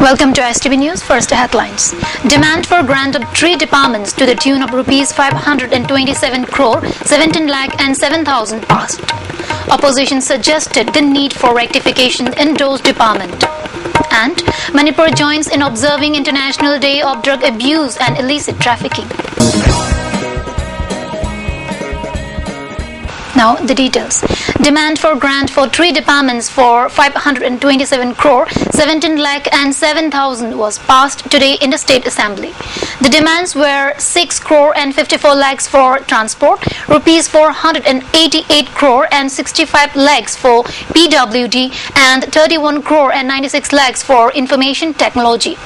Welcome to ISTV News. First headlines. Demand for grant of 3 departments to the tune of rupees 527 crore, 17 lakh and 7,000 passed. Opposition suggested the need for rectification in those department. And Manipur joins in observing International Day of Drug Abuse and Illicit Trafficking. Now the details. Demand for grant for 3 departments for 527 crore, 17 lakh and 7,000 was passed today in the State Assembly. The demands were 6 crore and 54 lakhs for transport, rupees 488 crore and 65 lakhs for PWD and 31 crore and 96 lakhs for information technology.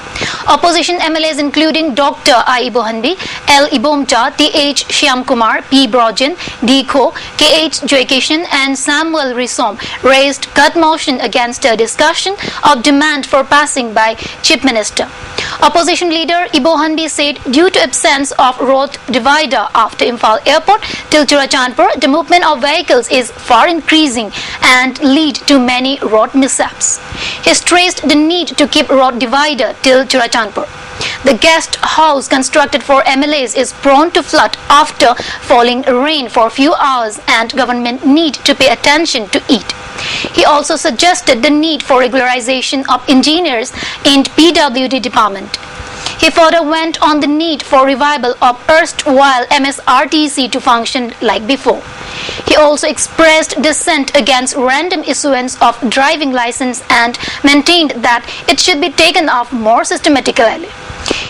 Opposition MLAs including Dr. I. Ibohanbi, L. Ibomcha, T.H. Shyamkumar, P. Brojan, D. Kho, K.H. Joykishan and Samuel Risom raised cut motion against a discussion of demand for passing by Chief Minister. Opposition leader Ibohanbi said due to absence of road divider after Imphal Airport till Churachandpur, the movement of vehicles is far increasing and lead to many road mishaps. He stressed the need to keep road divider till Churachandpur. The guest house constructed for MLAs is prone to flood after falling rain for a few hours and government need to pay attention to it. He also suggested the need for regularization of engineers in PWD department. He further went on the need for revival of erstwhile MSRTC to function like before. He also expressed dissent against random issuance of driving license and maintained that it should be taken off more systematically.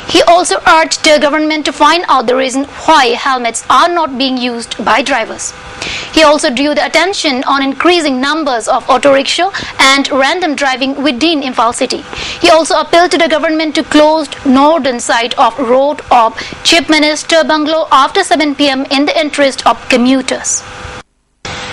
He also urged the government to find out the reason why helmets are not being used by drivers. He also drew the attention on increasing numbers of auto rickshaw and random driving within Imphal city. He also appealed to the government to close northern side of road of Chief Minister Bungalow after 7 p.m. in the interest of commuters.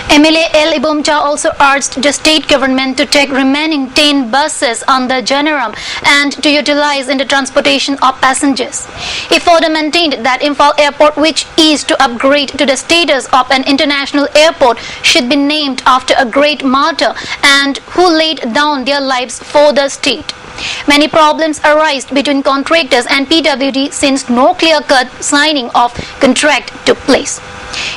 MLA L. Ibomcha also urged the state government to take remaining 10 buses on the Janaram and to utilize in the transportation of passengers. He further maintained that Imphal Airport, which is to upgrade to the status of an international airport, should be named after a great martyr and who laid down their lives for the state. Many problems arise between contractors and PWD since no clear-cut signing of contract took place.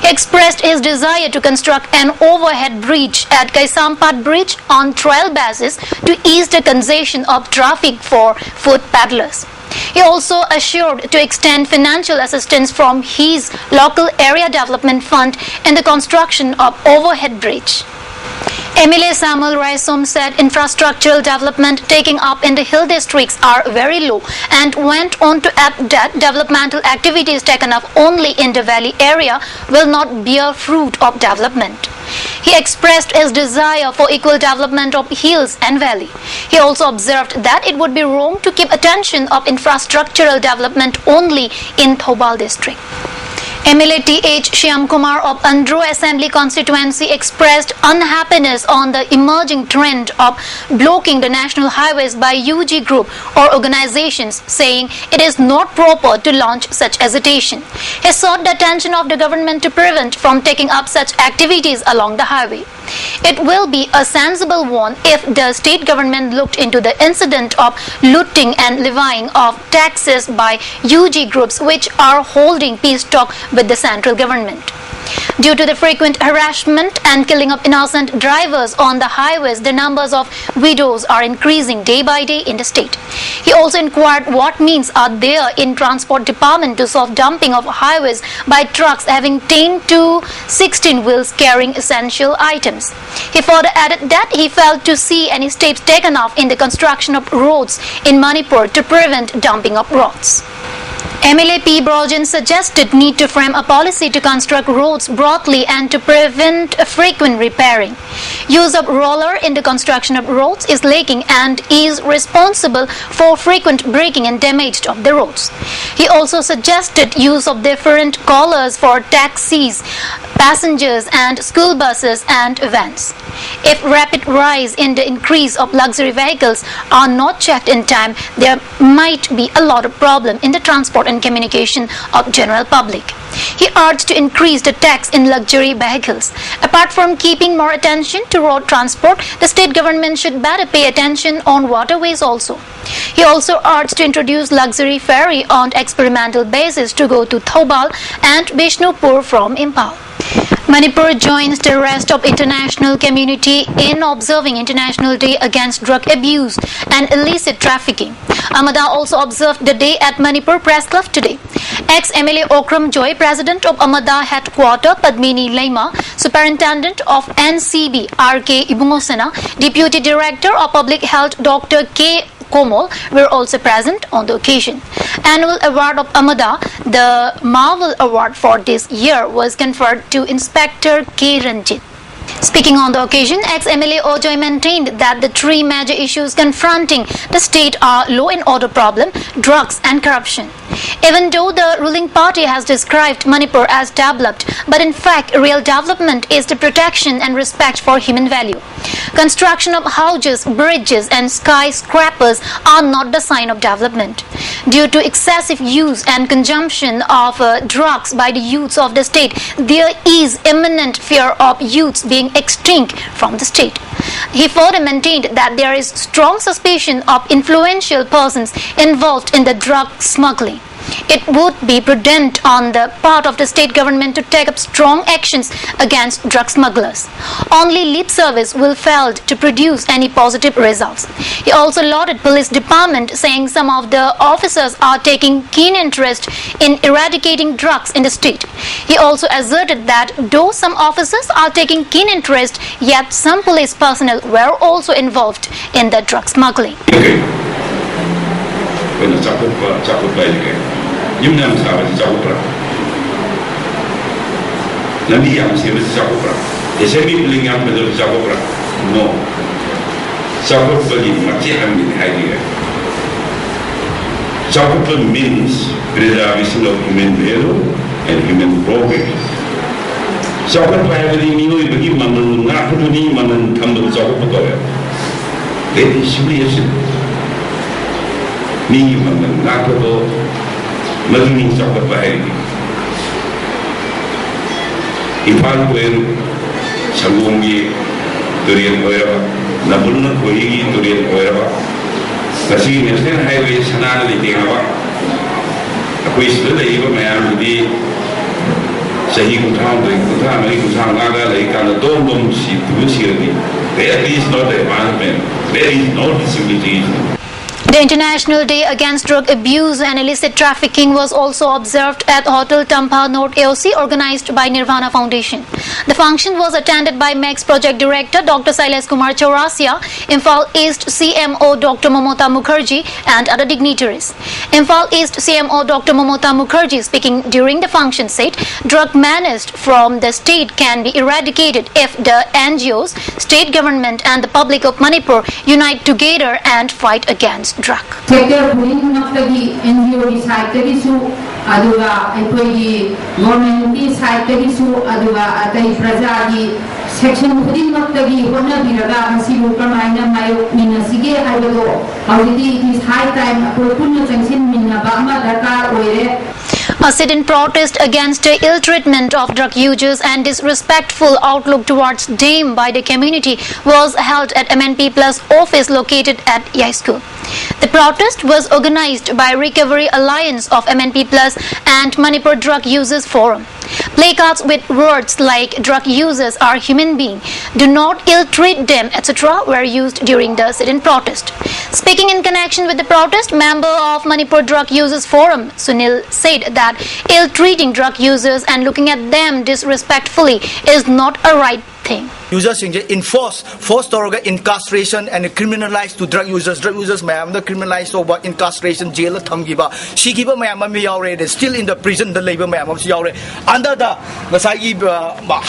He expressed his desire to construct an overhead bridge at Kaisampat Bridge on trial basis to ease the congestion of traffic for foot paddlers. He also assured to extend financial assistance from his local area development fund in the construction of overhead bridge. MLA Samuel Risom said infrastructural development taking up in the hill districts are very low and went on to add that developmental activities taken up only in the valley area will not bear fruit of development. He expressed his desire for equal development of hills and valley. He also observed that it would be wrong to keep attention of infrastructural development only in Thobal district. MLA T.H. Shyamkumar of Andro Assembly constituency expressed unhappiness on the emerging trend of blocking the national highways by UG group or organizations, saying it is not proper to launch such agitation. He sought the attention of the government to prevent from taking up such activities along the highway. It will be a sensible one if the state government looked into the incident of looting and levying of taxes by UG groups which are holding peace talk with the central government. Due to the frequent harassment and killing of innocent drivers on the highways, the numbers of widows are increasing day by day in the state. He also inquired what means are there in transport department to solve dumping of highways by trucks having 10 to 16 wheels carrying essential items. He further added that he failed to see any steps taken off in the construction of roads in Manipur to prevent dumping of roads. MLA P. Brojan suggested need to frame a policy to construct roads broadly and to prevent frequent repairing. Use of roller in the construction of roads is lacking and is responsible for frequent breaking and damage of the roads. He also suggested use of different collars for taxis, passengers and school buses and vans. If rapid rise in the increase of luxury vehicles are not checked in time, there might be a lot of problem in the transport and communication of general public. He urged to increase the tax in luxury vehicles. Apart from keeping more attention to road transport, the state government should better pay attention on waterways also. He also urged to introduce luxury ferry on experimental basis to go to Thoubal and Bishnupur from Imphal. Manipur joins the rest of international community in observing International Day Against Drug Abuse and Illicit Trafficking. Amada also observed the day at Manipur Press Club today. Ex-MLA Okram Joy, President of Amada Headquarter Padmini Leima, Superintendent of NCB R.K. Ibungosena, Deputy Director of Public Health Dr. K. Komol were also present on the occasion. Annual award of Amada, the Marvel Award for this year, was conferred to Inspector K. Ranjit. Speaking on the occasion, ex-MLA Ojoy maintained that the three major issues confronting the state are law and order problem, drugs and corruption. Even though the ruling party has described Manipur as developed, but in fact real development is the protection and respect for human value. Construction of houses, bridges and skyscrapers are not the sign of development. Due to excessive use and consumption of drugs by the youths of the state, there is imminent fear of youths being extinct from the state. He further maintained that there is strong suspicion of influential persons involved in the drug smuggling. It would be prudent on the part of the state government to take up strong actions against drug smugglers. Only lip service will fail to produce any positive results. He also lauded police department, saying some of the officers are taking keen interest in eradicating drugs in the state. He also asserted that though some officers are taking keen interest, yet some police personnel were also involved in the drug smuggling. Yumnam Savas Chapra Nadiam Savas Chapra, the semi Lingam Pedal Chapra, no. Chapra Matiam in idea. Chapra means preservation of human value and human progress. Chapra having new Bagi Manan, Napuni Manan Tumble Chapra. That is serious. Me Manan Napo. Maduni Saka Bahari Imphal Kuel Sangungi Durian Oiraba Nabulna Kuigi Durian Oiraba Kasi National Highway Sanana Litingava A quiz the Eva Mayam di Sahi Kutam, Kutam, Kutam Naga, like on the Dom Sirdi. There is not advancement, there is no civilization. The International Day Against Drug Abuse and Illicit Trafficking was also observed at Hotel Tampa North AOC, organized by Nirvana Foundation. The function was attended by MEX Project Director Dr. Sailesh Kumar Chaurasia, Imphal East CMO Dr. Momota Mukherjee and other dignitaries. Imphal East CMO Dr. Momota Mukherjee, speaking during the function, said drug menace from the state can be eradicated if the NGOs, state government and the public of Manipur unite together and fight against drug. Sector NGO side government side section it is high time A sit-in protest against the ill treatment of drug users and disrespectful outlook towards them by the community was held at MNP Plus office located at Yai School. The protest was organized by Recovery Alliance of MNP Plus and Manipur Drug Users Forum. Placards with words like drug users are human beings, do not ill-treat them, etc. were used during the sit-in protest. Speaking in connection with the protest, member of Manipur Drug Users Forum, Sunil, said that ill-treating drug users and looking at them disrespectfully is not a right thing. Users forced incarceration and criminalized to drug users mayam the criminalized over incarceration jail thamgiba sigiba mayam am yaure still in the prison the labor mayam yaure under the masagi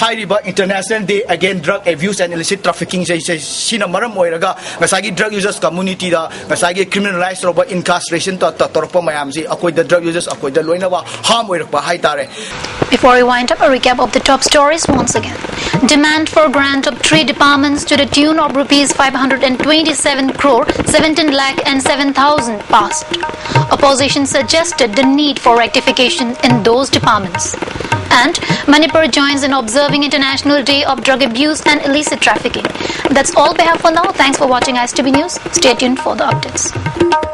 high river International Day Against Drug Abuse and Illicit Trafficking sina maram oiraga masagi drug users community da masagi criminalized over incarceration to torpa mayam si akoi the drug users akoi the loina wa harm oirakba hai tare. Before we wind up, a recap of the top stories once again. Demand for grant of 3 departments to the tune of rupees 527 crore 17 lakh and 7,000 passed. Opposition suggested the need for rectification in those departments. And Manipur joins in observing International Day of Drug Abuse and Illicit Trafficking. That's all we have for now. Thanks for watching ISTV News. Stay tuned for the updates.